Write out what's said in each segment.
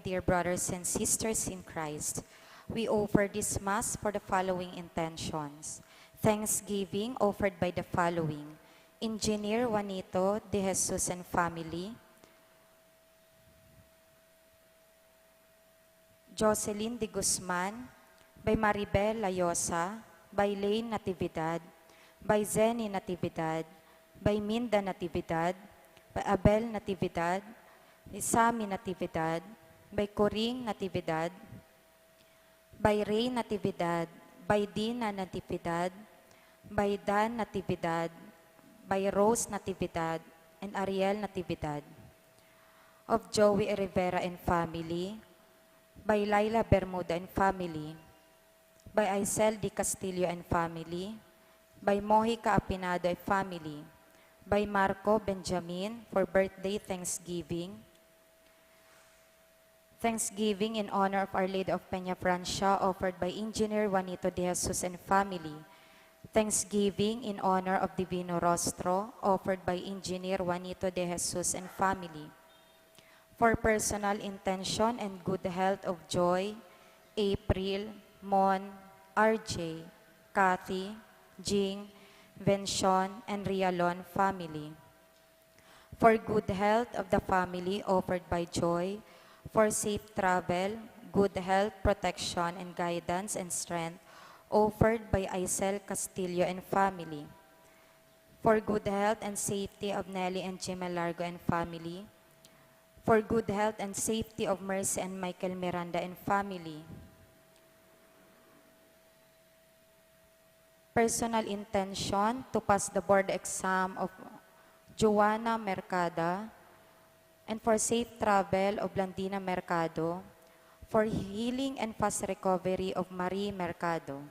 Dear brothers and sisters in Christ, we offer this Mass for the following intentions. Thanksgiving offered by the following: Engineer Juanito de Jesus and family, Jocelyn de Guzman, by Maribel Layosa, by Lane Natividad, by Zenny Natividad, by Minda Natividad, by Abel Natividad, by Sami Natividad, by Coring Natividad, by Ray Natividad, by Dina Natividad, by Dan Natividad, by Rose Natividad, and Ariel Natividad. Of Joey Rivera and family, by Laila Bermuda and family, by Aisel Di Castillo and family, by Mojica Apinado and family, by Marco Benjamin for birthday Thanksgiving, Thanksgiving in honor of Our Lady of Peñafrancia offered by Engineer Juanito de Jesus and family, Thanksgiving in honor of Divino Rostro offered by Engineer Juanito de Jesus and family, for personal intention and good health of Joy, April, Mon, RJ, Kathy, Jing, Vencion, and Rialon family, for good health of the family offered by Joy, for safe travel, good health, protection, and guidance and strength offered by Aisel Castillo and family, for good health and safety of Nelly and Jimmy Largo and family, for good health and safety of Mercy and Michael Miranda and family, personal intention to pass the board exam of Joanna Mercada, and for safe travel of Blandina Mercado, for healing and fast recovery of Marie Mercado.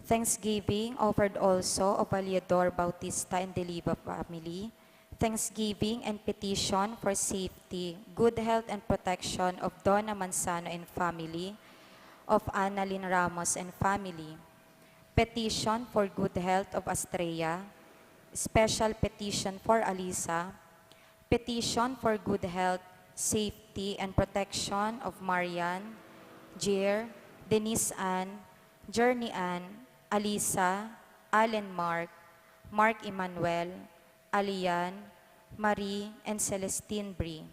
Thanksgiving offered also of Aliador Bautista and Deliva family, thanksgiving and petition for safety, good health and protection of Donna Manzano and family, of Annalyn Ramos and family, petition for good health of Estrella, special petition for Alisa, petition for good health, safety, and protection of Marian, Jer, Denise Ann, Journey Ann, Alisa, Allen Mark, Mark Emmanuel, Alian, Marie, and Celestine Brie.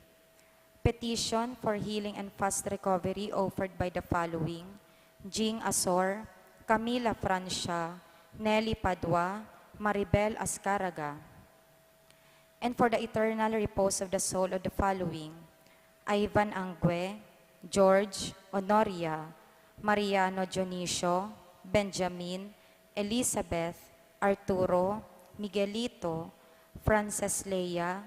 Petition for healing and fast recovery offered by the following: Jing Asor, Camila Francia, Nelly Padua, Maribel Ascaraga. And for the eternal repose of the soul of the following: Ivan Angue, George, Honoria, Mariano Dionisio, Benjamin, Elizabeth, Arturo, Miguelito, Frances Leia,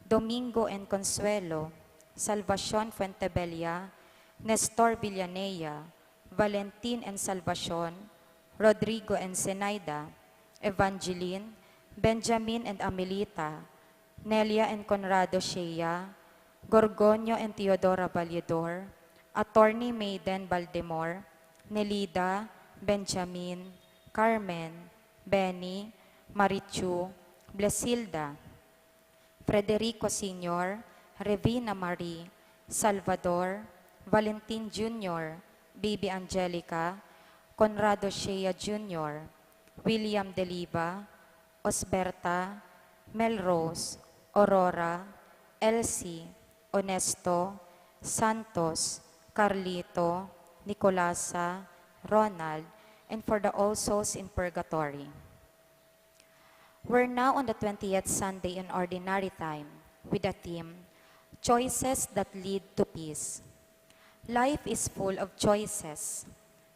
Domingo and Consuelo, Salvacion Fuentebella, Nestor Villanea, Valentin and Salvacion, Rodrigo and Zenaida, Evangeline, Benjamin and Amelita, Nelia and Conrado Shea, Gorgonio and Teodora Valedor, Attorney Maiden Baldemore, Nelida, Benjamin, Carmen, Benny, Marichu, Blesilda, Frederico Sr., Revina Marie, Salvador, Valentin Jr., Baby Angelica, Conrado Shea Jr., William Deliva, Osberta, Melrose, Aurora, Elsie, Honesto, Santos, Carlito, Nicolasa, Ronald, and for the all souls in purgatory. We're now on the 20th Sunday in Ordinary Time with the theme, Choices that Lead to Peace. Life is full of choices.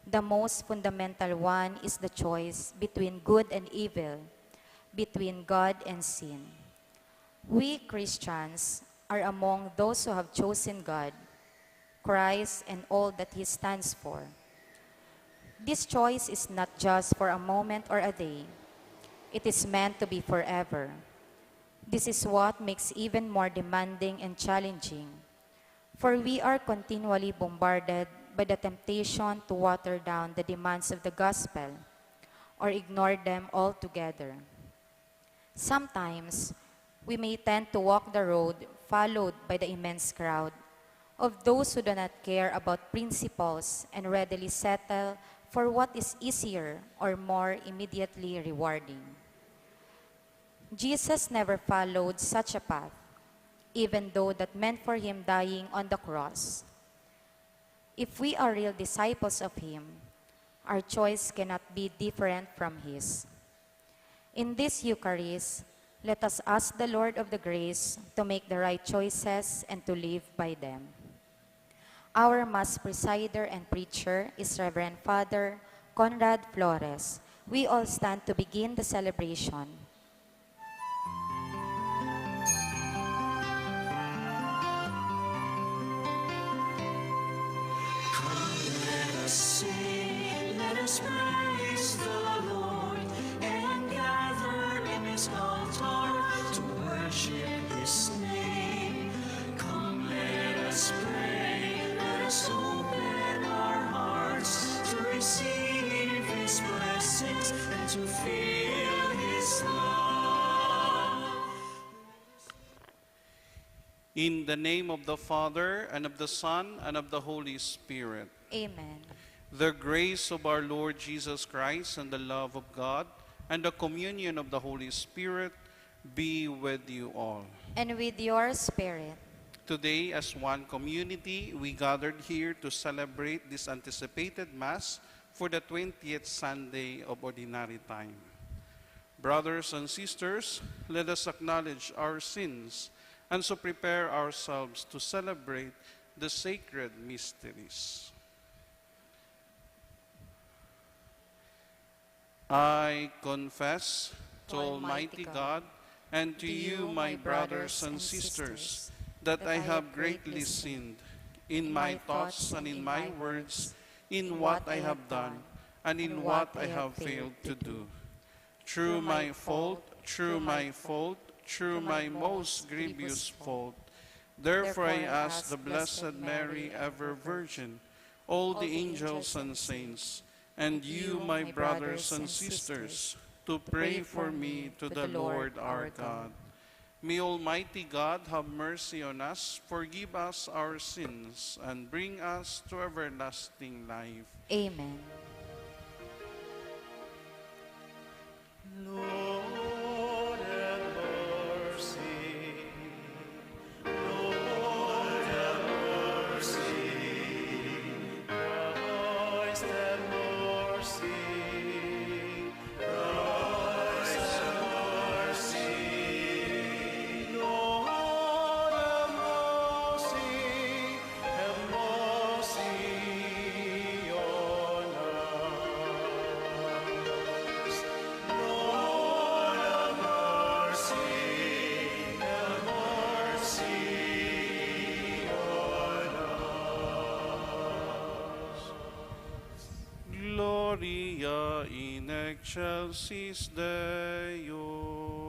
The most fundamental one is the choice between good and evil, between God and sin. We Christians are among those who have chosen God, Christ, and all that He stands for. This choice is not just for a moment or a day. It is meant to be forever. This is what makes even more demanding and challenging, for we are continually bombarded by the temptation to water down the demands of the gospel or ignore them altogether. Sometimes, we may tend to walk the road followed by the immense crowd of those who do not care about principles and readily settle for what is easier or more immediately rewarding. Jesus never followed such a path, even though that meant for Him dying on the cross. If we are real disciples of Him, our choice cannot be different from His. In this Eucharist, let us ask the Lord of the grace to make the right choices and to live by them. Our Mass Presider and Preacher is Reverend Father Conrad Flores. We all stand to begin the celebration. Let us praise the Lord and gather in His altar to worship His name. Come, let us pray, let us open our hearts to receive His blessings and to feel His love. In the name of the Father, and of the Son, and of the Holy Spirit. Amen. The grace of our Lord Jesus Christ and the love of God and the communion of the Holy Spirit be with you all. And with your spirit. Today, as one community, we gathered here to celebrate this anticipated Mass for the 20th Sunday of Ordinary Time. Brothers and sisters, let us acknowledge our sins and so prepare ourselves to celebrate the sacred mysteries. I confess to Almighty God and to you, my brothers and sisters, that I have greatly sinned in my thoughts and in my words, in what I have done and in what I have failed to do. Through my fault, through my fault, through my most grievous fault. Therefore I ask the Blessed Mary, ever Virgin, all the angels and saints, and you, my brothers and sisters, to pray for me to the Lord our God. May Almighty God have mercy on us, forgive us our sins, and bring us to everlasting life. Amen. Lord, have mercy. Lord, have mercy. Christ, have mercy. Christ, have mercy. Lord, have mercy. Have mercy on us. Lord, have mercy. Have mercy on us. Gloria in excelsis Deo.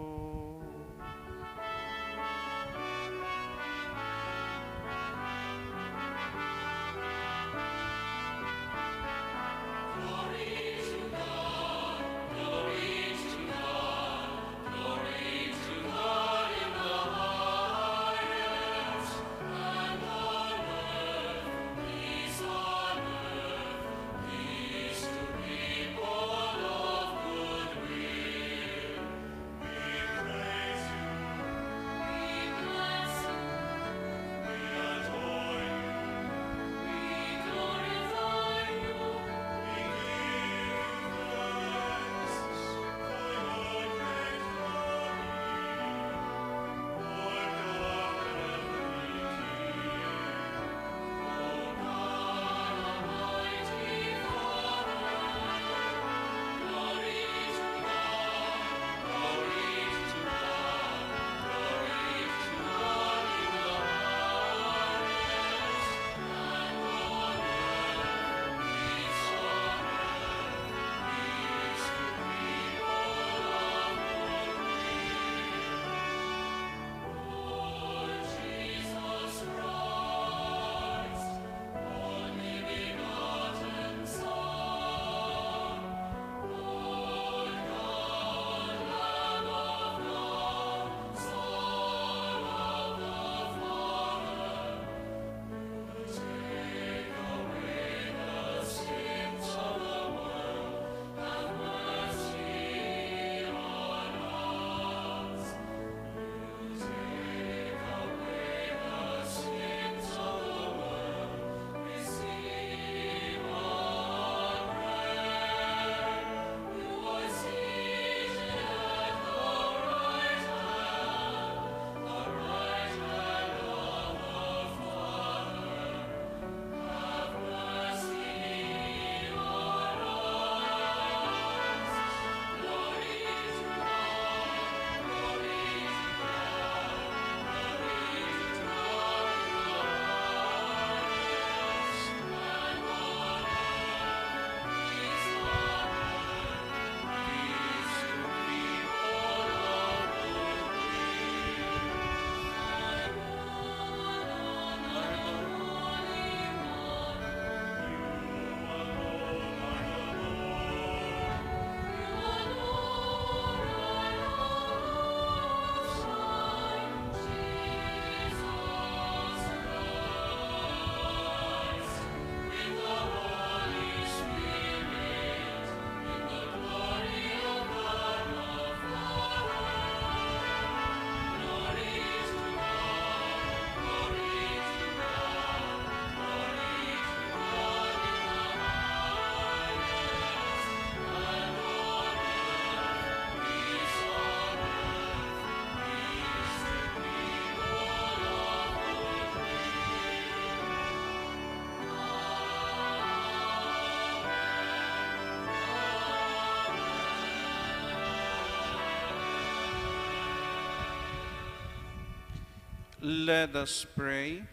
Let us pray.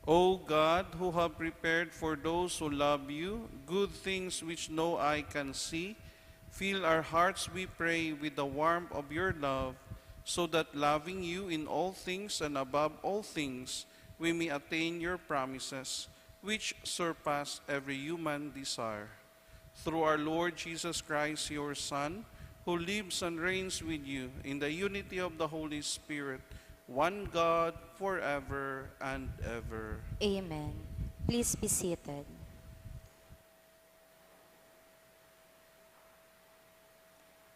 O God, who have prepared for those who love you good things which no eye can see, fill our hearts, we pray, with the warmth of your love, so that loving you in all things and above all things, we may attain your promises, which surpass every human desire. Through our Lord Jesus Christ, your Son, who lives and reigns with you in the unity of the Holy Spirit, one God, forever and ever. Amen. Please be seated.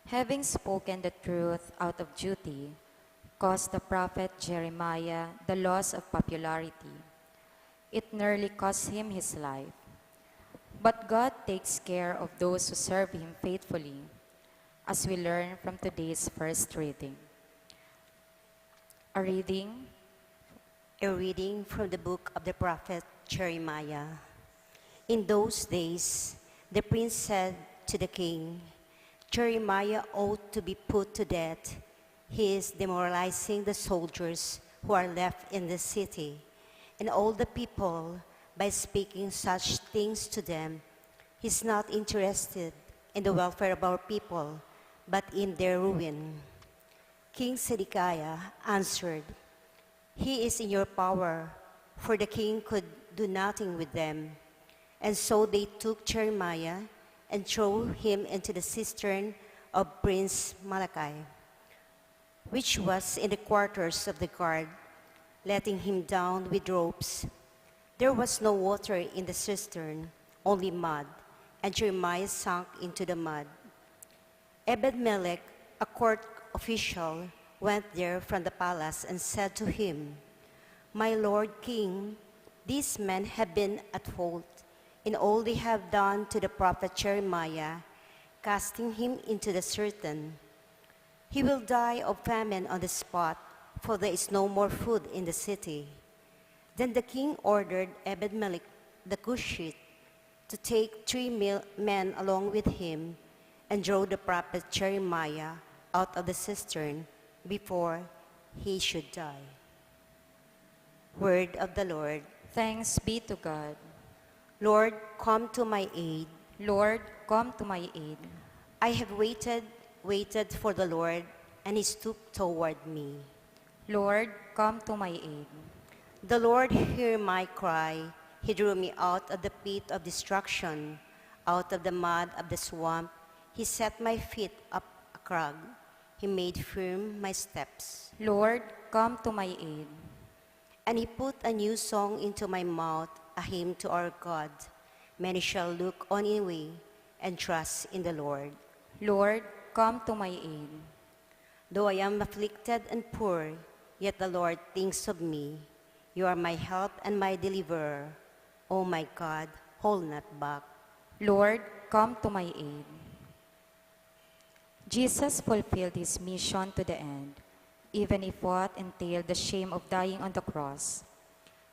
Having spoken the truth out of duty, caused the prophet Jeremiah the loss of popularity. It nearly cost him his life. But God takes care of those who serve him faithfully, as we learn from today's first reading. A reading from the book of the prophet Jeremiah. In those days, the prince said to the king, Jeremiah ought to be put to death. He is demoralizing the soldiers who are left in the city, and all the people, by speaking such things to them. He is not interested in the welfare of our people, but in their ruin. King Zedekiah answered, He is in your power, for the king could do nothing with them. And so they took Jeremiah and threw him into the cistern of Prince Malachi, which was in the quarters of the guard, letting him down with ropes. There was no water in the cistern, only mud, and Jeremiah sank into the mud. Ebed-Melech, a court official, went there from the palace and said to him, My lord king, these men have been at fault in all they have done to the prophet Jeremiah, casting him into the cistern. He will die of famine on the spot, for there is no more food in the city. Then the king ordered Ebed-Melech the Cushite to take 3 men along with him and draw the prophet Jeremiah out of the cistern before he should die. Word of the Lord. Thanks be to God. Lord, come to my aid. Lord, come to my aid. I have waited for the Lord, and he stooped toward me. Lord, come to my aid. The Lord heard my cry. He drew me out of the pit of destruction, out of the mud of the swamp. He set my feet up a crag. He made firm my steps. Lord, come to my aid. And he put a new song into my mouth, a hymn to our God. Many shall look on in way and trust in the Lord. Lord, come to my aid. Though I am afflicted and poor, yet the Lord thinks of me. You are my help and my deliverer. O my God, hold not back. Lord, come to my aid. Jesus fulfilled his mission to the end, even if what entailed the shame of dying on the cross.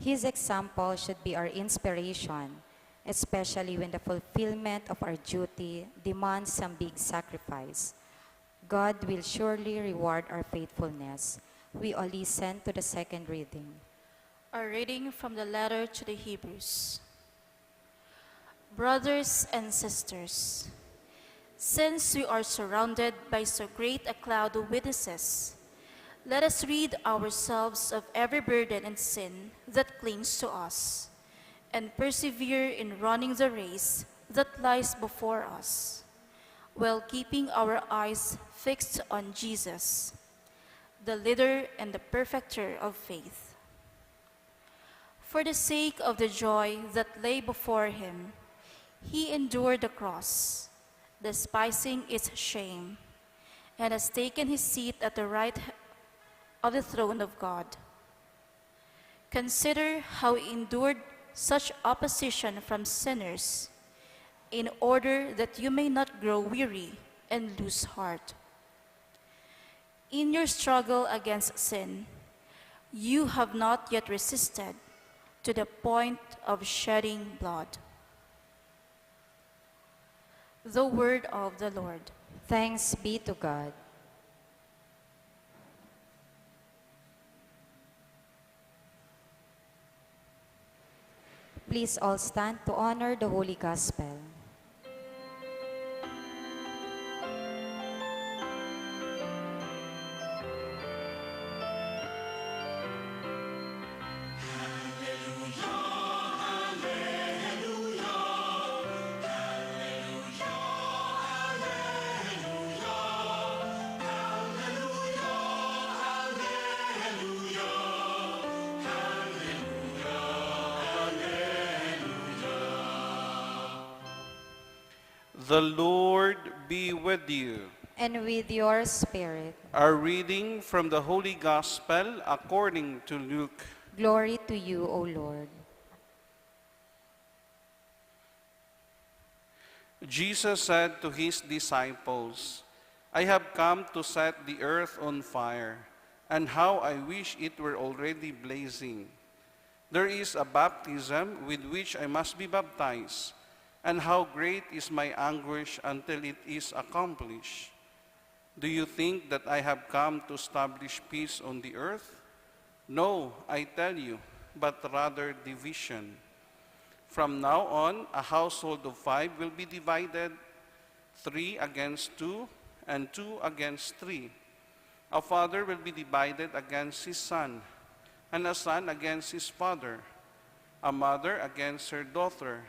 His example should be our inspiration, especially when the fulfillment of our duty demands some big sacrifice. God will surely reward our faithfulness. We all listen to the second reading. A reading from the letter to the Hebrews. Brothers and sisters, since we are surrounded by so great a cloud of witnesses, let us rid ourselves of every burden and sin that clings to us, and persevere in running the race that lies before us, while keeping our eyes fixed on Jesus, the leader and the perfecter of faith. For the sake of the joy that lay before him, he endured the cross, despising its shame, and has taken his seat at the right of the throne of God. Consider how he endured such opposition from sinners, in order that you may not grow weary and lose heart. In your struggle against sin, you have not yet resisted to the point of shedding blood. The word of the Lord. Thanks be to God. Please all stand to honor the Holy Gospel. The Lord be with you. And with your spirit. A reading from the Holy Gospel according to Luke. Glory to you, O Lord. Jesus said to his disciples, I have come to set the earth on fire, and how I wish it were already blazing. There is a baptism with which I must be baptized, and how great is my anguish until it is accomplished. Do you think that I have come to establish peace on the earth? No, I tell you, but rather division. From now on, a household of 5 will be divided, 3 against 2, and 2 against 3. A father will be divided against his son, and a son against his father, a mother against her daughter,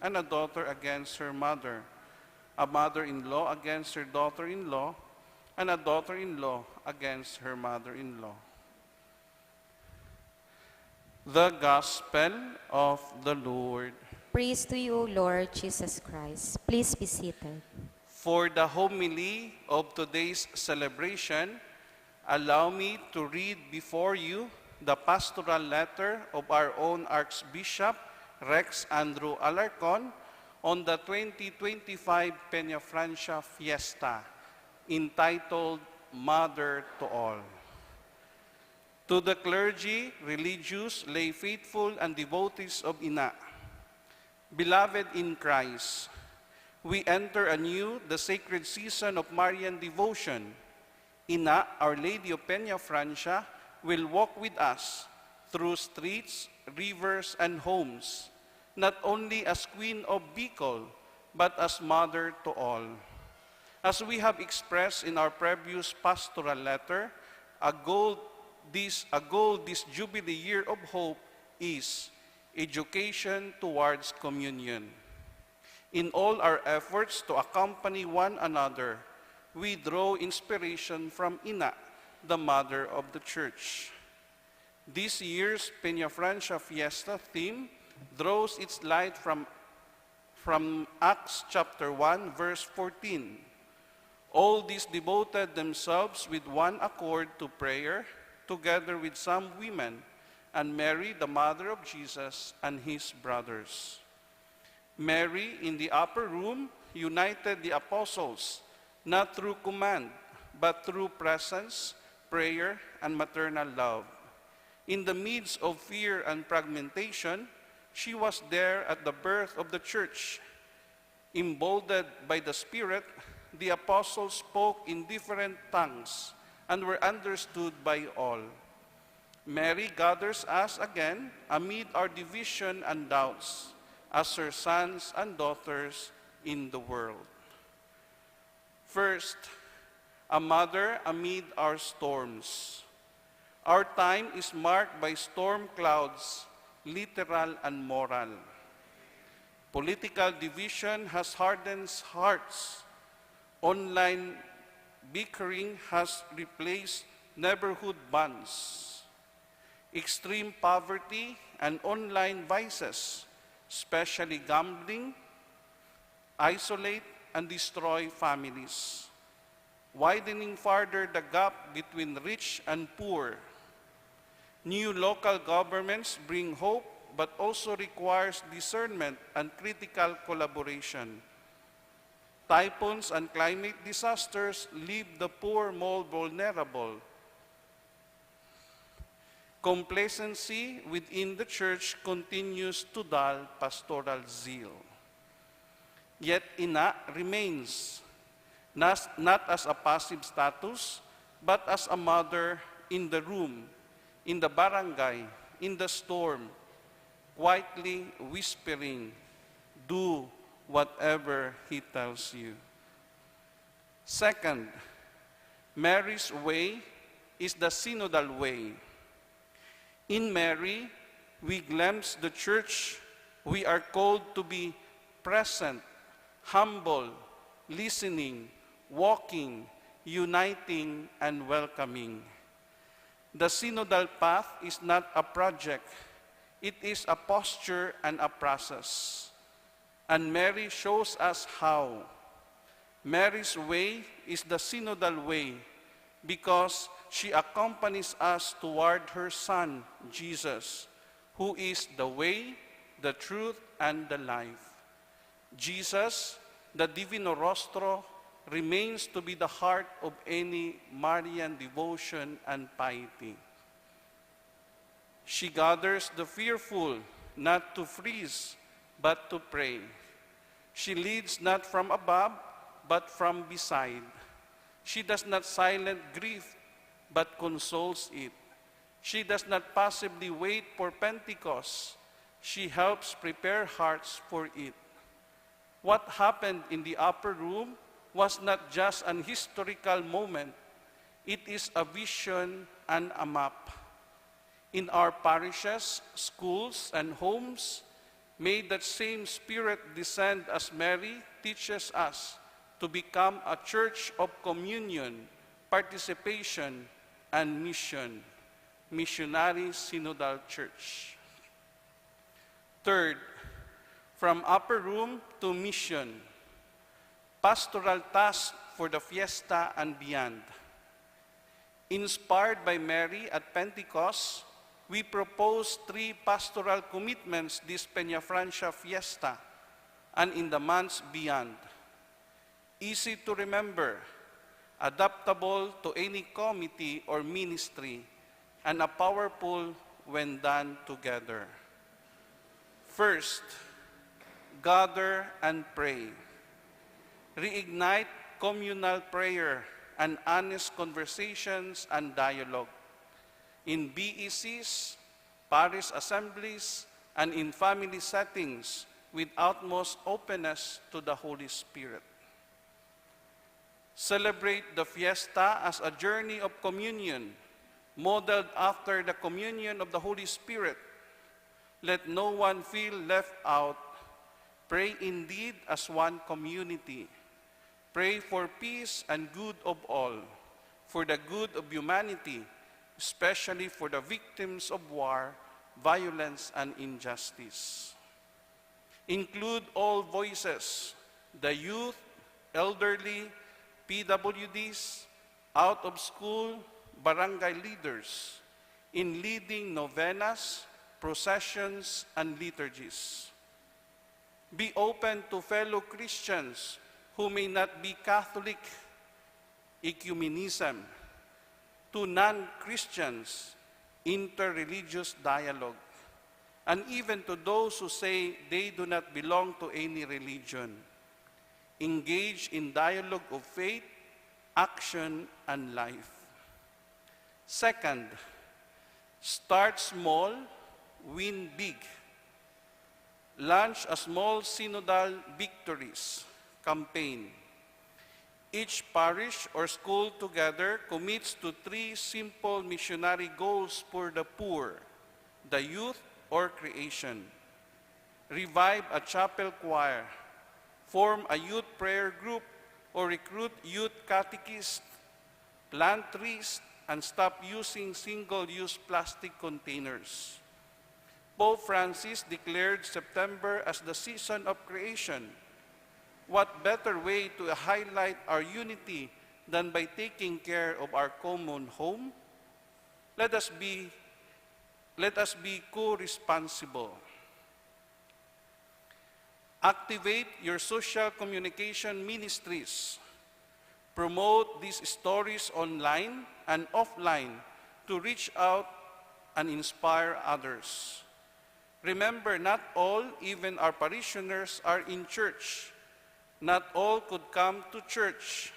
and a daughter against her mother, a mother-in-law against her daughter-in-law, and a daughter-in-law against her mother-in-law. The Gospel of the Lord. Praise to you, Lord Jesus Christ. Please be seated. For the homily of today's celebration, allow me to read before you the pastoral letter of our own Archbishop, Rex Andrew Alarcon, on the 2025 Peñafrancia Fiesta, entitled Mother to All. To the clergy, religious, lay faithful, and devotees of Ina, beloved in Christ, we enter anew the sacred season of Marian devotion. Ina, Our Lady of Peñafrancia, will walk with us through streets, rivers, and homes, not only as Queen of Bicol, but as Mother to all. As we have expressed in our previous pastoral letter, a goal this Jubilee year of hope is education towards communion. In all our efforts to accompany one another, we draw inspiration from Ina, the Mother of the Church. This year's Peñafrancia Fiesta theme draws its light from Acts chapter 1, verse 14. All these devoted themselves with one accord to prayer, together with some women, and Mary, the mother of Jesus, and his brothers. Mary, in the upper room, united the apostles, not through command, but through presence, prayer, and maternal love. In the midst of fear and fragmentation, she was there at the birth of the church. Emboldened by the Spirit, the apostles spoke in different tongues and were understood by all. Mary gathers us again amid our division and doubts as her sons and daughters in the world. First, a mother amid our storms. Our time is marked by storm clouds, literal and moral. Political division has hardened hearts. Online bickering has replaced neighborhood bonds. Extreme poverty and online vices, especially gambling, isolate and destroy families, widening further the gap between rich and poor. New local governments bring hope, but also requires discernment and critical collaboration. Typhoons and climate disasters leave the poor more vulnerable. Complacency within the church continues to dull pastoral zeal. Yet Ina remains, not as a passive status, but as a mother in the room, in the barangay, in the storm, quietly whispering, "Do whatever he tells you." Second, Mary's way is the synodal way. In Mary, we glimpse the church. We are called to be present, humble, listening, walking, uniting, and welcoming. The synodal path is not a project. It is a posture and a process. And Mary shows us how. Mary's way is the synodal way because she accompanies us toward her Son, Jesus, who is the way, the truth, and the life. Jesus, the Divino Rostro, remains to be the heart of any Marian devotion and piety. She gathers the fearful not to freeze, but to pray. She leads not from above, but from beside. She does not silence grief, but consoles it. She does not passively wait for Pentecost. She helps prepare hearts for it. What happened in the upper room was not just an historical moment. It is a vision and a map. In our parishes, schools, and homes, may that same Spirit descend as Mary teaches us to become a church of communion, participation, and mission. Missionary Synodal Church. Third, from upper room to mission. Pastoral task for the fiesta and beyond. Inspired by Mary at Pentecost, we propose 3 pastoral commitments this Peñafrancia fiesta and in the months beyond. Easy to remember, adaptable to any committee or ministry, and a powerful when done together. First, gather and pray. Reignite communal prayer and honest conversations and dialogue. In BECs, parish assemblies, and in family settings with utmost openness to the Holy Spirit. Celebrate the fiesta as a journey of communion, modeled after the communion of the Holy Spirit. Let no one feel left out. Pray indeed as one community. Pray for peace and good of all, for the good of humanity, especially for the victims of war, violence, and injustice. Include all voices, the youth, elderly, PWDs, out of school, barangay leaders, in leading novenas, processions, and liturgies. Be open to fellow Christians who may not be Catholic, ecumenism, to non-Christians, interreligious dialogue, and even to those who say they do not belong to any religion. Engage in dialogue of faith, action, and life. Second, start small, win big. Launch a small synodal victories campaign. Each parish or school together commits to 3 simple missionary goals for the poor, the youth, or creation. Revive a chapel choir, form a youth prayer group, or recruit youth catechists, plant trees, and stop using single-use plastic containers. Pope Francis declared September as the season of creation. What better way to highlight our unity than by taking care of our common home? Let us be co-responsible. Activate your social communication ministries. Promote these stories online and offline to reach out and inspire others. Remember, not all, even our parishioners, are in church. Not all could come to church.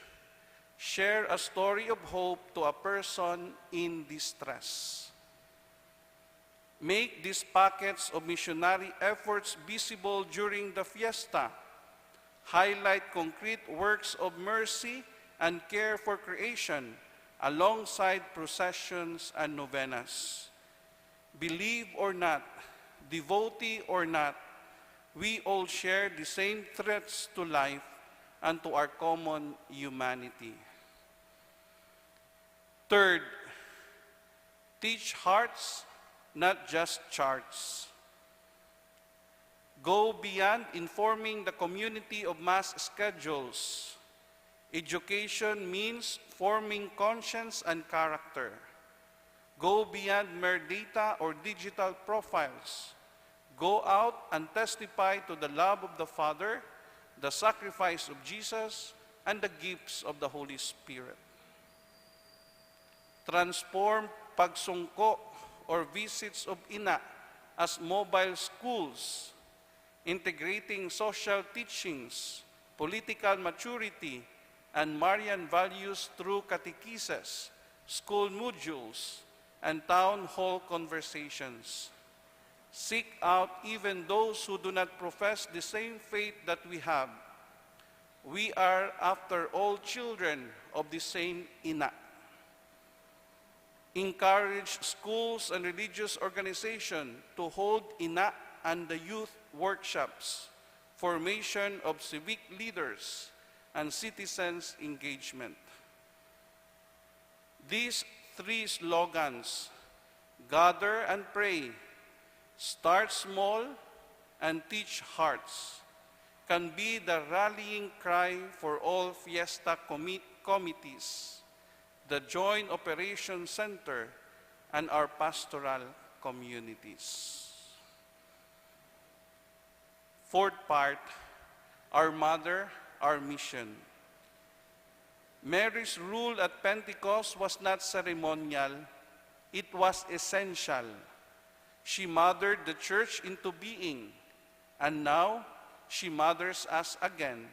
Share a story of hope to a person in distress. Make these packets of missionary efforts visible during the fiesta. Highlight concrete works of mercy and care for creation alongside processions and novenas. Believe or not, devotee or not, we all share the same threats to life and to our common humanity. Third, teach hearts, not just charts. Go beyond informing the community of mass schedules. Education means forming conscience and character. Go beyond mere data or digital profiles. Go out and testify to the love of the Father, the sacrifice of Jesus, and the gifts of the Holy Spirit. Transform pagsungko or visits of ina as mobile schools, integrating social teachings, political maturity, and Marian values through catechesis, school modules, and town hall conversations. Seek out even those who do not profess the same faith that we have. We are, after all, children of the same ina. Encourage schools and religious organizations to hold ina and the youth workshops, formation of civic leaders, and citizens' engagement. These three slogans, gather and pray, start small, and teach hearts, can be the rallying cry for all fiesta committees, the Joint Operations Center, and our pastoral communities. Fourth part, our mother, our mission. Mary's rule at Pentecost was not ceremonial, it was essential. She mothered the church into being, and now she mothers us again,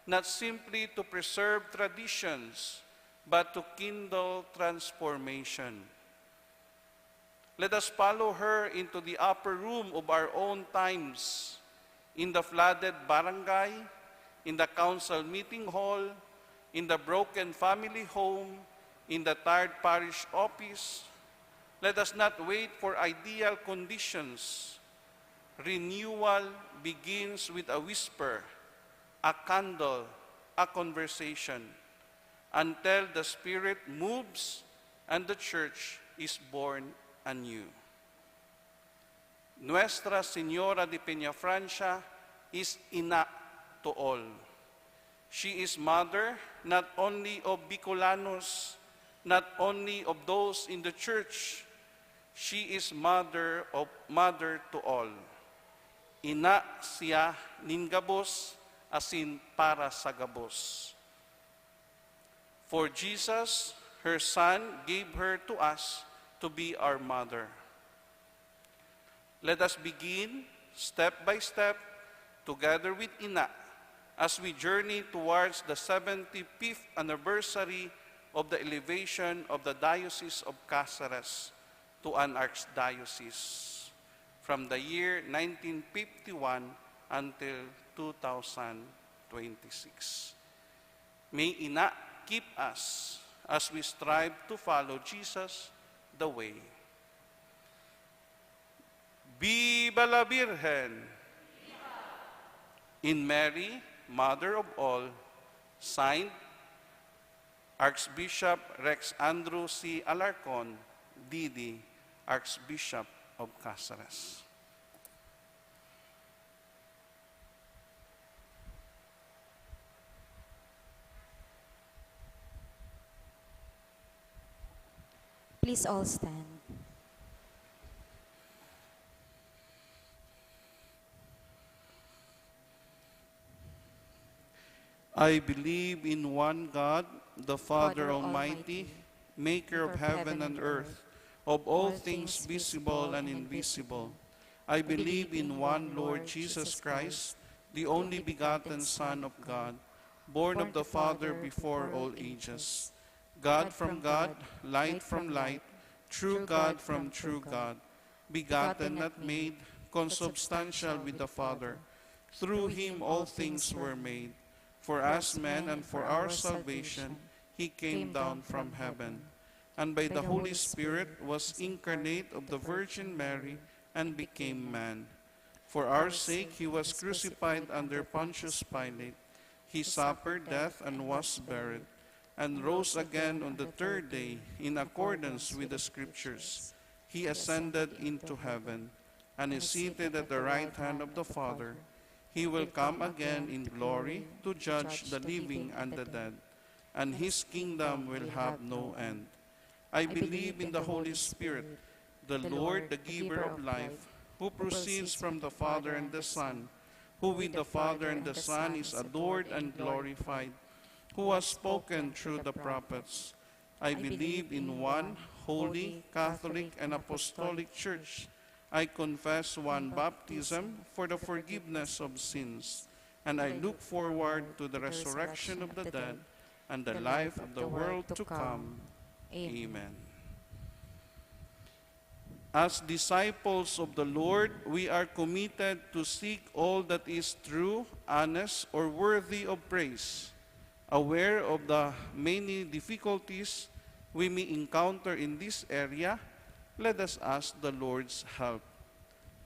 not simply to preserve traditions, but to kindle transformation. Let us follow her into the upper room of our own times, in the flooded barangay, in the council meeting hall, in the broken family home, in the tired parish office. Let us not wait for ideal conditions. Renewal begins with a whisper, a candle, a conversation, until the Spirit moves and the church is born anew. Nuestra Señora de Peñafrancia is ina to all. She is mother not only of Bicolanos, not only of those in the church. She is mother to all. Ina siya nin gabos, asin para sa gabos. For Jesus, her Son, gave her to us to be our mother. Let us begin, step by step, together with ina, as we journey towards the 75th anniversary of the elevation of the Diocese of Cáceres to an archdiocese from the year 1951 until 2026. May ina keep us as we strive to follow Jesus the way. Viva la Virgen! In Mary, Mother of all, signed Archbishop Rex Andrew C. Alarcon, D.D., Archbishop of Cáceres. Please all stand. I believe in one God, the Father Almighty, maker of heaven and earth, of all things visible and invisible. I believe in one Lord Jesus Christ, the only begotten Son of God, born of the Father before all ages. God from God, light from light, true God from true God, begotten, not made, consubstantial with the Father. Through him all things were made. For us men and for our salvation, he came down from heaven, and by the Holy Spirit was incarnate of the Virgin Mary and became man. For our sake he was crucified under Pontius Pilate. He suffered death and was buried, and rose again on the third day in accordance with the Scriptures. He ascended into heaven, and is seated at the right hand of the Father. He will come again in glory to judge the living and the dead, and his kingdom will have no end. I believe in the Holy Spirit, the Lord, the giver of life, who proceeds from the Father and the Son, who with the Father and the Son is adored and glorified, who has spoken through the prophets. I believe in one holy, Catholic, and Apostolic Church. I confess one baptism for the forgiveness of sins, and I look forward to the resurrection of the dead and the life of the world to come. Amen. As disciples of the Lord, we are committed to seek all that is true, honest, or worthy of praise. Aware of the many difficulties we may encounter in this area, let us ask the Lord's help.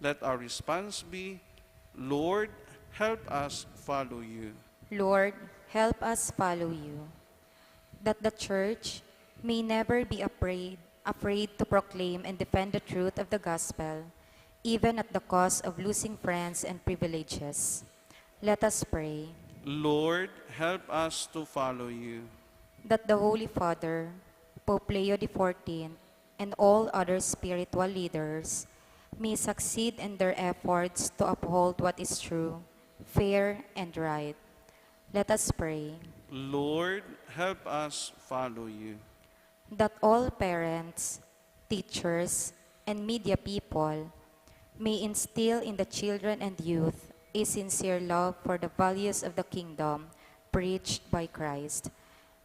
Let our response be, Lord, help us follow you. Lord, help us follow you. That the Church may never be afraid to proclaim and defend the truth of the gospel, even at the cost of losing friends and privileges. Let us pray. Lord, help us to follow you. That the Holy Father, Pope Leo XIV, and all other spiritual leaders may succeed in their efforts to uphold what is true, fair, and right. Let us pray. Lord, help us follow you. That all parents, teachers, and media people may instill in the children and youth a sincere love for the values of the kingdom preached by Christ.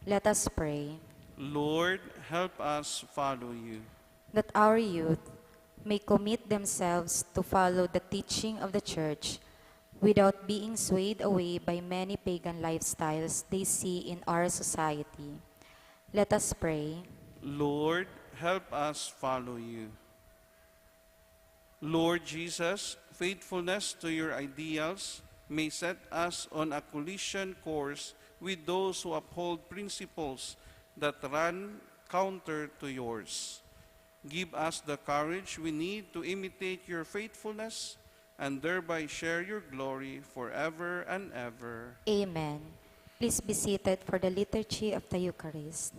Let us pray. Lord, help us follow you. That our youth may commit themselves to follow the teaching of the Church without being swayed away by many pagan lifestyles they see in our society. Let us pray. Lord, help us follow you. Lord Jesus, faithfulness to your ideals may set us on a collision course with those who uphold principles that run counter to yours. Give us the courage we need to imitate your faithfulness and thereby share your glory forever and ever. Amen. Please be seated for the liturgy of the Eucharist.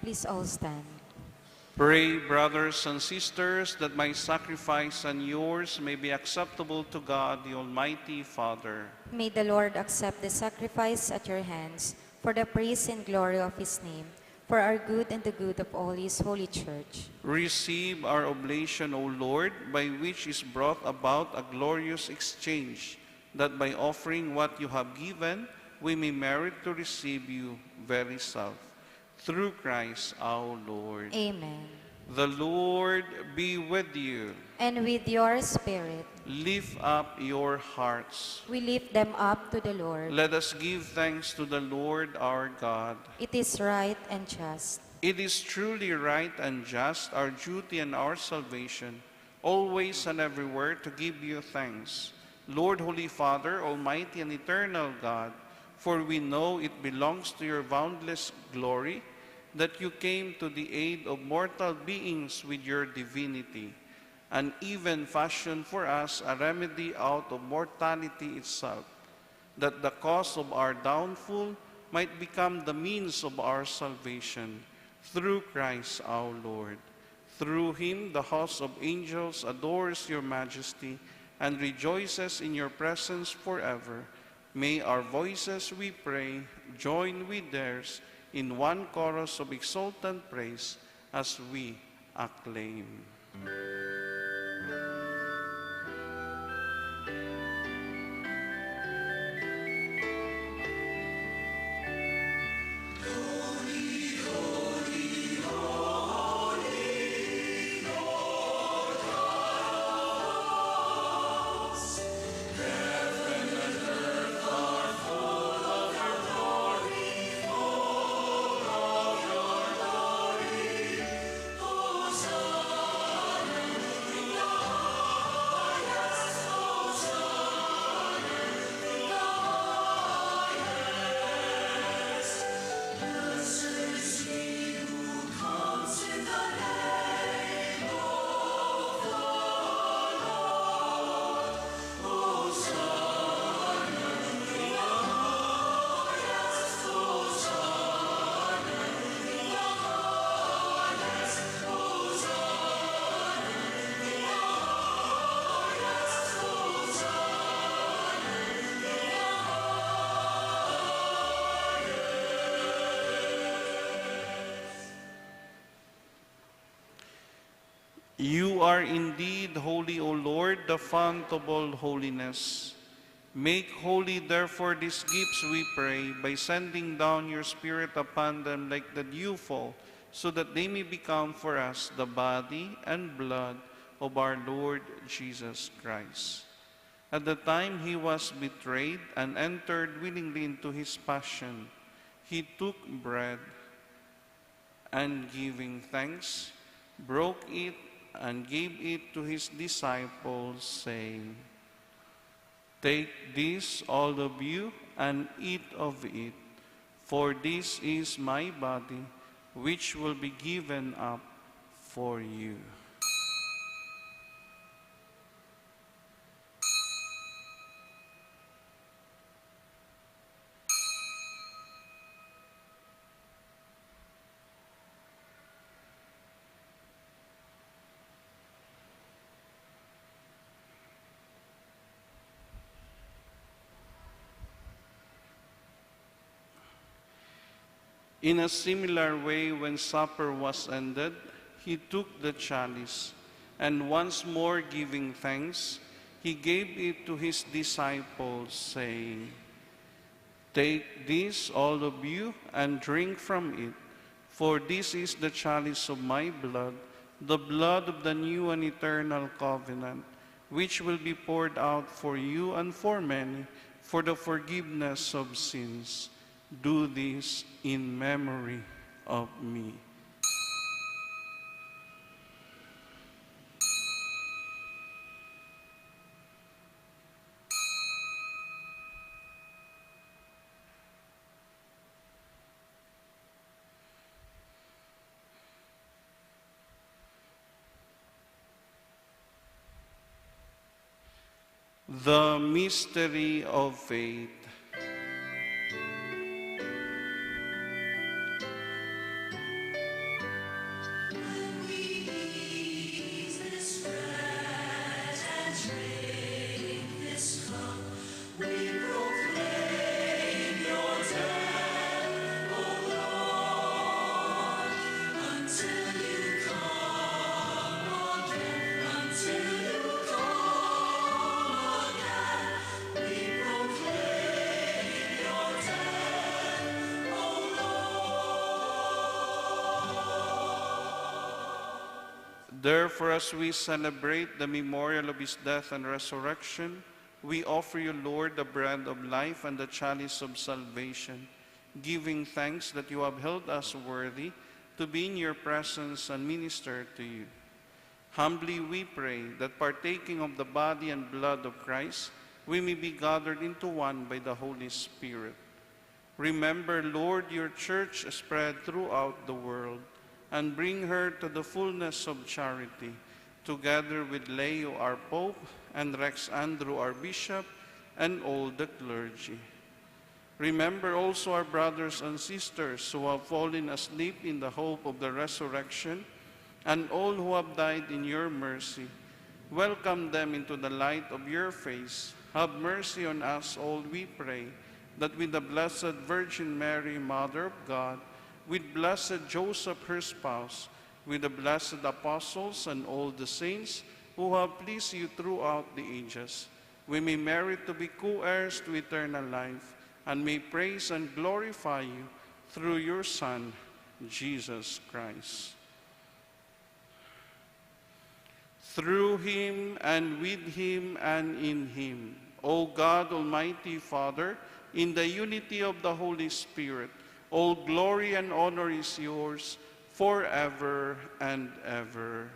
Please all stand. Pray, brothers and sisters, that my sacrifice and yours may be acceptable to God, the Almighty Father. May the Lord accept the sacrifice at your hands for the praise and glory of his name, for our good and the good of all His holy church. Receive our oblation, O Lord, by which is brought about a glorious exchange, that by offering what you have given, we may merit to receive you very self. Through Christ our Lord. Amen. The Lord be with you. And with your spirit, Lift up your hearts. we lift them up to the Lord. Let us give thanks to the Lord our God. It is right and just. It is truly right and just, our duty and our salvation, always and everywhere to give you thanks, Lord, Holy Father, Almighty and eternal God, for we know it belongs to your boundless glory that you came to the aid of mortal beings with your divinity, and even fashioned for us a remedy out of mortality itself, that the cause of our downfall might become the means of our salvation, through Christ our Lord. Through him, the host of angels adores your majesty and rejoices in your presence forever. May our voices, we pray, join with theirs in one chorus of exultant praise as we acclaim. You are indeed holy, O Lord, the fount of all holiness. Make holy, therefore, these gifts, we pray, by sending down your Spirit upon them like the dewfall, so that they may become for us the body and blood of our Lord Jesus Christ. At the time he was betrayed and entered willingly into his passion, he took bread and, giving thanks, broke it and gave it to his disciples, saying, "Take this, all of you, and eat of it, for this is my body, which will be given up for you." In a similar way, when supper was ended, he took the chalice, and once more giving thanks, he gave it to his disciples, saying, "Take this, all of you, and drink from it, for this is the chalice of my blood, the blood of the new and eternal covenant, which will be poured out for you and for many for the forgiveness of sins. Do this in memory of me." The mystery of faith. Therefore, as we celebrate the memorial of his death and resurrection, we offer you, Lord, the bread of life and the chalice of salvation, giving thanks that you have held us worthy to be in your presence and minister to you. Humbly we pray that partaking of the body and blood of Christ, we may be gathered into one by the Holy Spirit. Remember, Lord, your church spread throughout the world, and bring her to the fullness of charity, together with Leo, our Pope, and Rex Andrew, our Bishop, and all the clergy. Remember also our brothers and sisters who have fallen asleep in the hope of the resurrection, and all who have died in your mercy. Welcome them into the light of your face. Have mercy on us all, we pray, that with the Blessed Virgin Mary, Mother of God, with blessed Joseph, her spouse, with the blessed apostles and all the saints who have pleased you throughout the ages, we may merit to be co-heirs to eternal life, and may praise and glorify you through your Son, Jesus Christ. Through him, and with him, and in him, O God, Almighty Father, in the unity of the Holy Spirit, all glory and honor is yours forever and ever.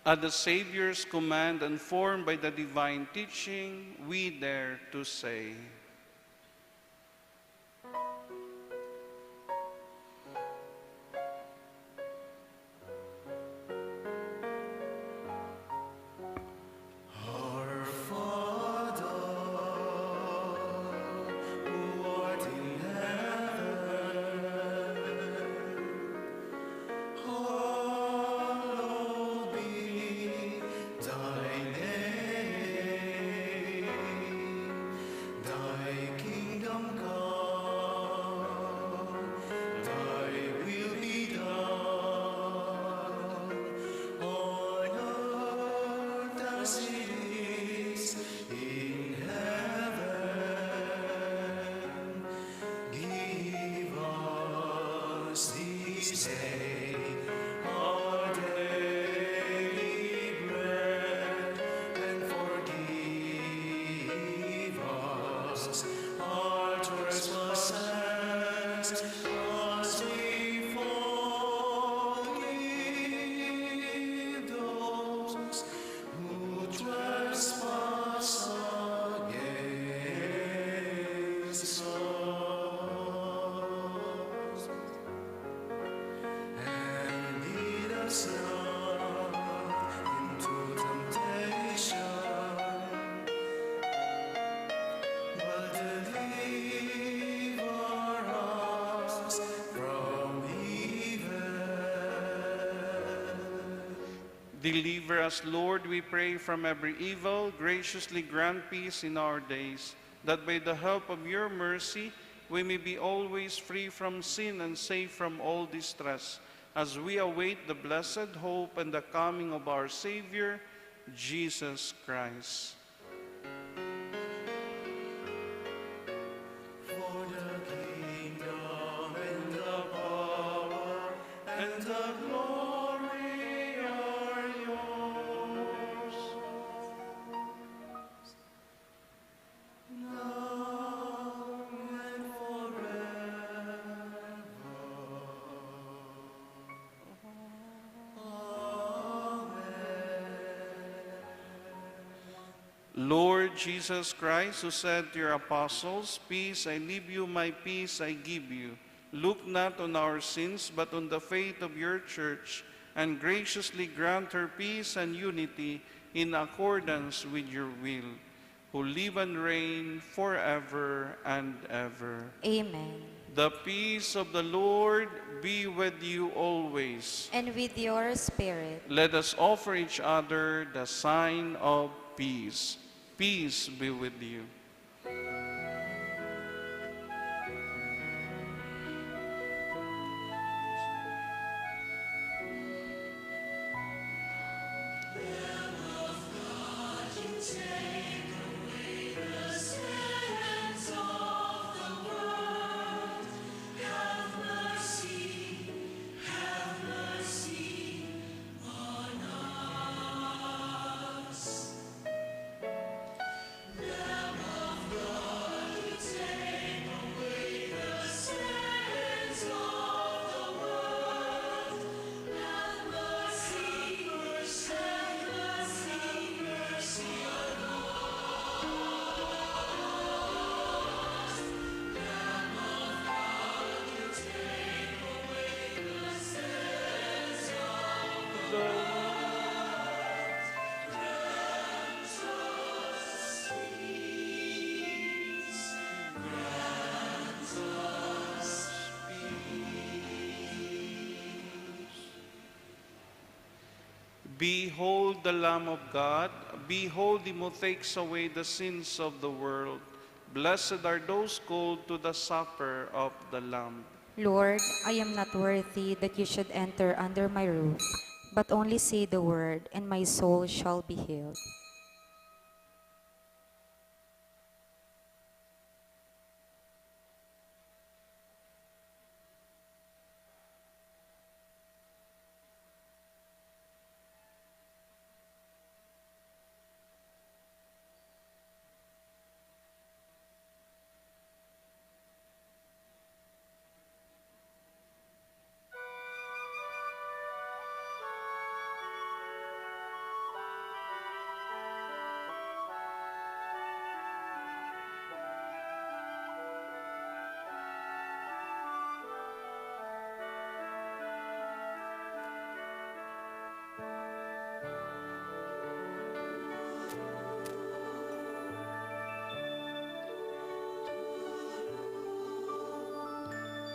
At the Savior's command and formed by the divine teaching, we dare to say, Our Father, who art in heaven, hallowed be thy name. Thy kingdom come, thy will be done, on earth as it is in heaven. Give us this day our daily bread, and forgive us our trespasses, as we forgive those who trespass against us. And lead us not into temptation, but deliver us from evil. Deliver us, Lord, we pray, from every evil. Graciously grant peace in our days, that by the help of your mercy we may be always free from sin and safe from all distress, as we await the blessed hope and the coming of our Savior, Jesus Christ. For the kingdom and the power and the glory are yours, now and forever. Lord Jesus Christ, who said to your apostles, "Peace I leave you, my peace I give you," look not on our sins, but on the faith of your church, and graciously grant her peace and unity in accordance with your will, who live and reign forever and ever. Amen. The peace of the Lord be with you always. And with your spirit. Let us offer each other the sign of peace. Peace be with you. Behold the Lamb of God. Behold him who takes away the sins of the world. Blessed are those called to the supper of the Lamb. Lord, I am not worthy that you should enter under my roof, but only say the word, and my soul shall be healed.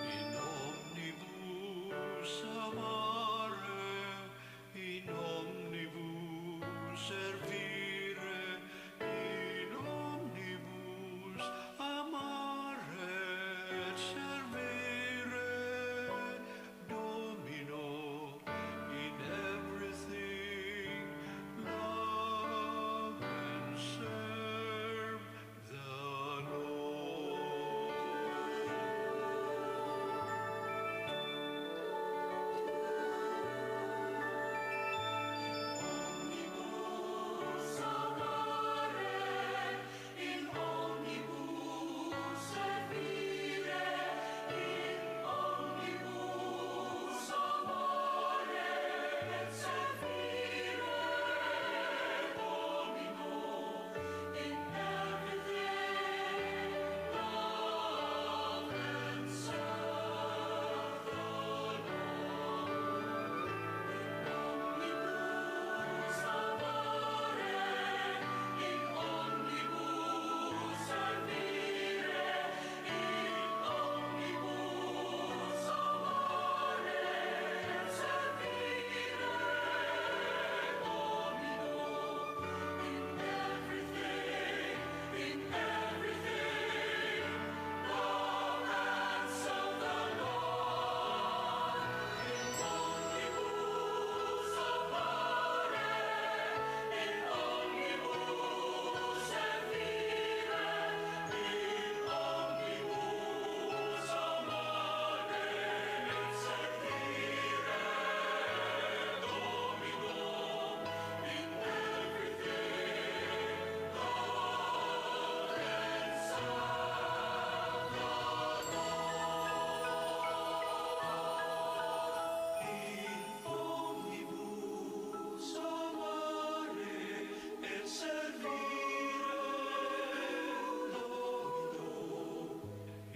In omnibus amare, in omnibus servire, in omnibus amare et servire, Domino, in everything love and serve the Lord.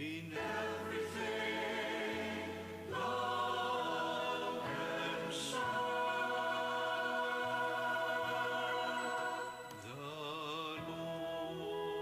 In everything, love and serve the Lord.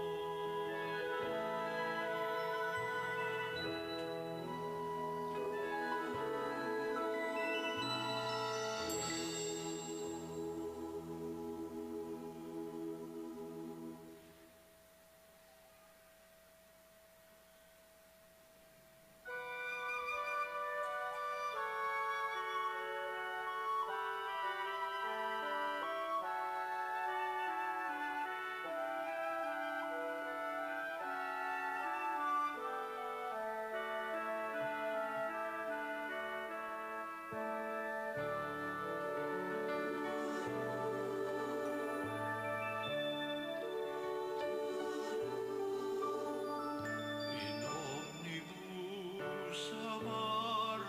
In omnibus amare,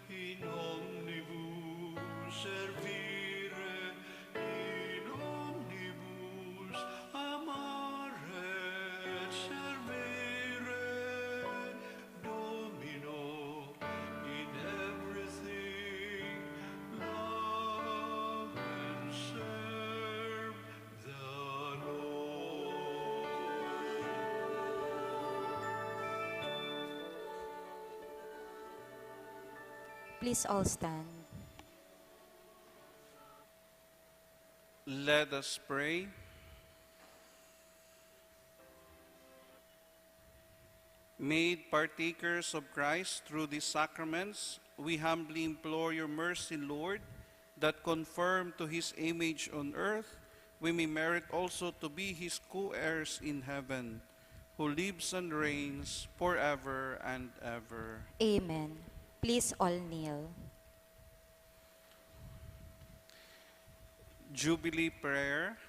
in omnibus servire, in omnibus amare et servire, Domino, in everything love and serve the Lord. Please all stand. Let us pray. Made partakers of Christ through these sacraments, we humbly implore your mercy, Lord, that conformed to his image on earth, we may merit also to be his co-heirs in heaven, who lives and reigns forever and ever. Amen. Please all kneel. Jubilee Prayer.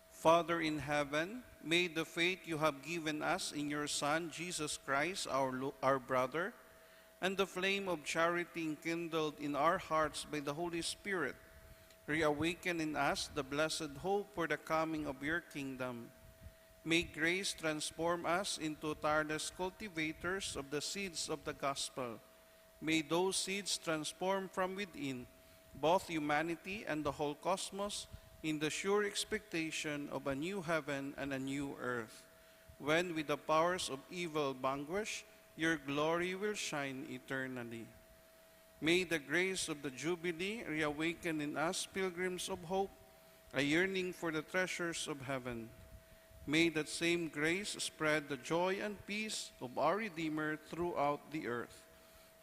Father in heaven, may the faith you have given us in your Son, Jesus Christ, our brother, and the flame of charity enkindled in our hearts by the Holy Spirit, reawaken in us the blessed hope for the coming of your kingdom. May grace transform us into tireless cultivators of the seeds of the gospel. May those seeds transform from within both humanity and the whole cosmos in the sure expectation of a new heaven and a new earth, when with the powers of evil vanquish, your glory will shine eternally. May the grace of the Jubilee reawaken in us pilgrims of hope, a yearning for the treasures of heaven. May that same grace spread the joy and peace of our Redeemer throughout the earth.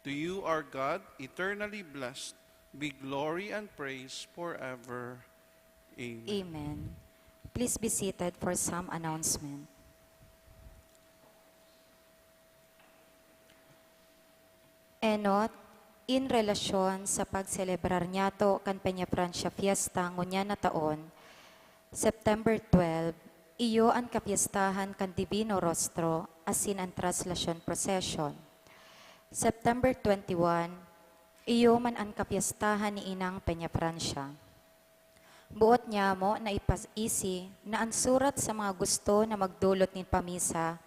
To you, our God, eternally blessed, be glory and praise forever. Amen. Amen. Please be seated for some announcement. Enot, in relasyon sa pagselebrar niya to kan Peñafrancia fiesta ngunya na taon, September 12, iyo ang kapiestahan kan Divino Rostro asin ang Translasyon Procession. September 21, iyo man ang kapiestahan ni Inang Peñafrancia. Buot niya mo na ipasisi na ang surat sa mga gusto na magdulot ni pamisa,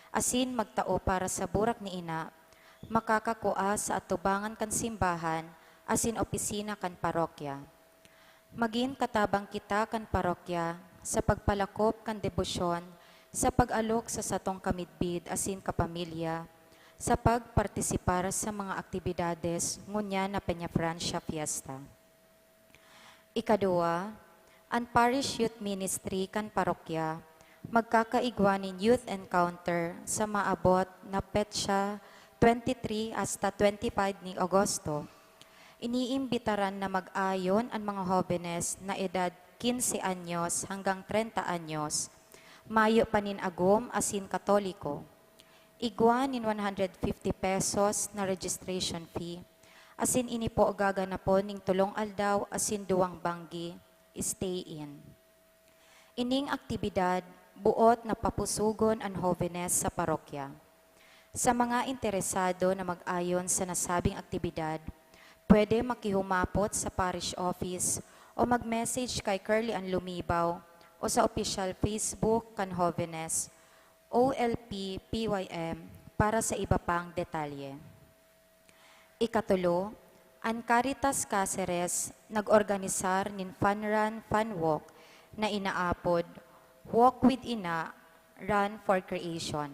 asin magtao para sa burak ni ina, makakakua sa atubangan kan simbahan, asin opisina kan parokya. Maging katabang kita kan parokya sa pagpalakop kan debosyon, sa pag-alok sa satong kamidbid asin kapamilya, sa pagpartisipar sa mga aktibidades ngunya na Peñafrancia Fiesta. Ikadua, ang Parish Youth Ministry kan parokya, magkakaigwanin youth encounter sa maabot na petsa 23 hasta 25 ni Agosto. Iniimbitaran na mag-ayon ang mga jóvenes na edad 15 anyos hanggang 30 anyos, mayo paninagom asin katoliko. Igwanin 150 pesos na registration fee, asin ini po gaganapon ning tulong aldaw asin duwang banggi, stay in. Ining aktibidad, buot na papusugon ang jóvenes sa parokya. Sa mga interesado na mag-ayon sa nasabing aktibidad, pwede makihumapot sa parish office o mag-message kay Curly Ann Lumibaw o sa official Facebook kan jóvenes, OLP PYM, para sa iba pang detalye. Ikatulo, ang Caritas Cáceres nag-organisar nin Fun Run, Fun Walk na inaapod Walk with Ina, Run for Creation.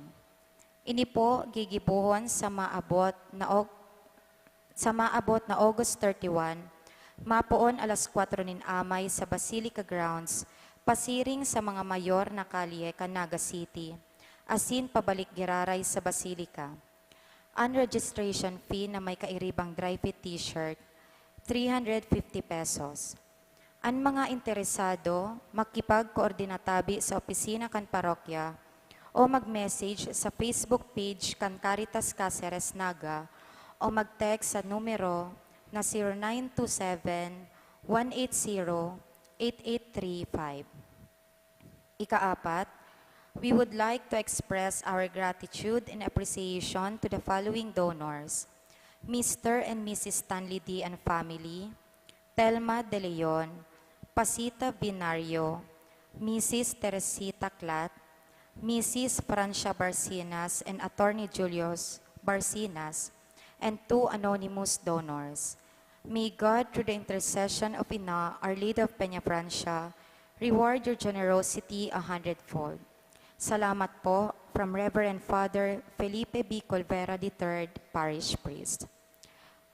Ini po gigibuhon sa maabot na August 31, mapoon alas 4 nin amay sa Basilica Grounds, pasiring sa mga mayor na kalye kan Naga City, asin pabalik giraray sa Basilica. Ang registration fee na may kairibang dry fit t-shirt, 350 pesos. Ang mga interesado, makipag-koordinatabi sa opisina kan parokya o mag-message sa Facebook page kan Caritas Cáceres Naga o mag-text sa numero na 0927-180-8835. Ikaapat, we would like to express our gratitude and appreciation to the following donors: Mr. and Mrs. Stanley D. and family, Telma De Leon, Pasita Binario, Mrs. Teresita Clat, Mrs. Francia Barcinas and Attorney Julius Barcinas, and 2 anonymous donors. May God, through the intercession of Ina, Our Lady of Peñafrancia, reward your generosity 100-fold. Salamat po from Reverend Father Felipe Bicol Vera III, Parish Priest.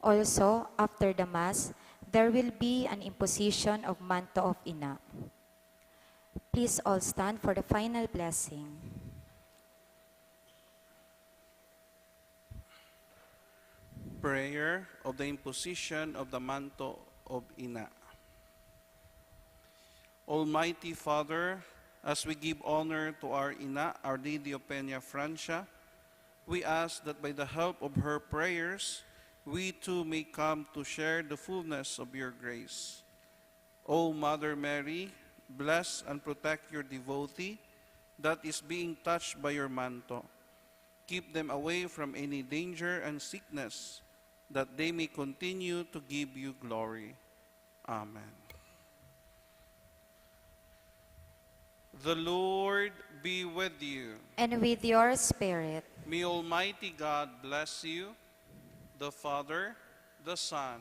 Also, after the Mass, there will be an imposition of manto of Ina. Please all stand for the final blessing. Prayer of the imposition of the manto of Ina. Almighty Father, as we give honor to our Ina, Our Lady of Peñafrancia, we ask that by the help of her prayers, we too may come to share the fullness of your grace. O Mother Mary, bless and protect your devotee that is being touched by your manto. Keep them away from any danger and sickness, that they may continue to give you glory. Amen. The Lord be with you. And with your spirit. May Almighty God bless you, the Father, the Son,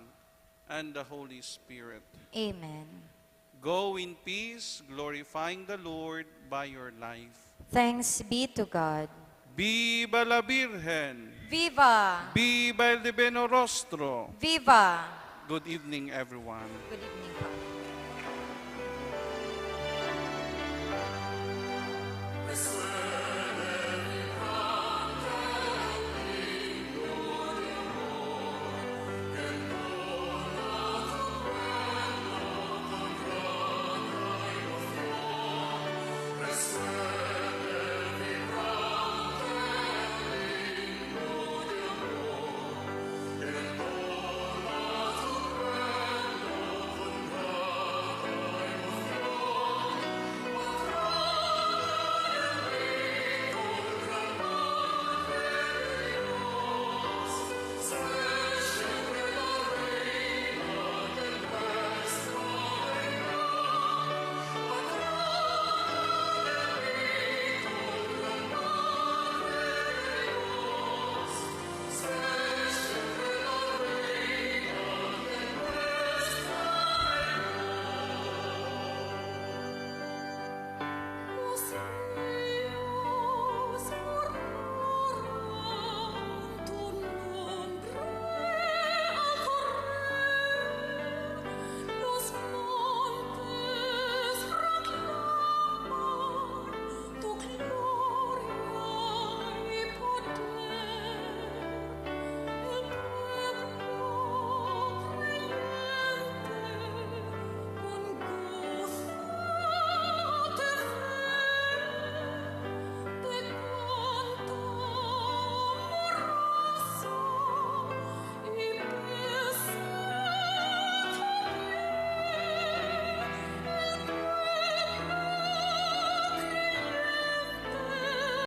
and the Holy Spirit. Amen. Go in peace, glorifying the Lord by your life. Thanks be to God. Viva la Virgen! Viva! Viva el Divino Rostro! Viva! Good evening, everyone. Good evening.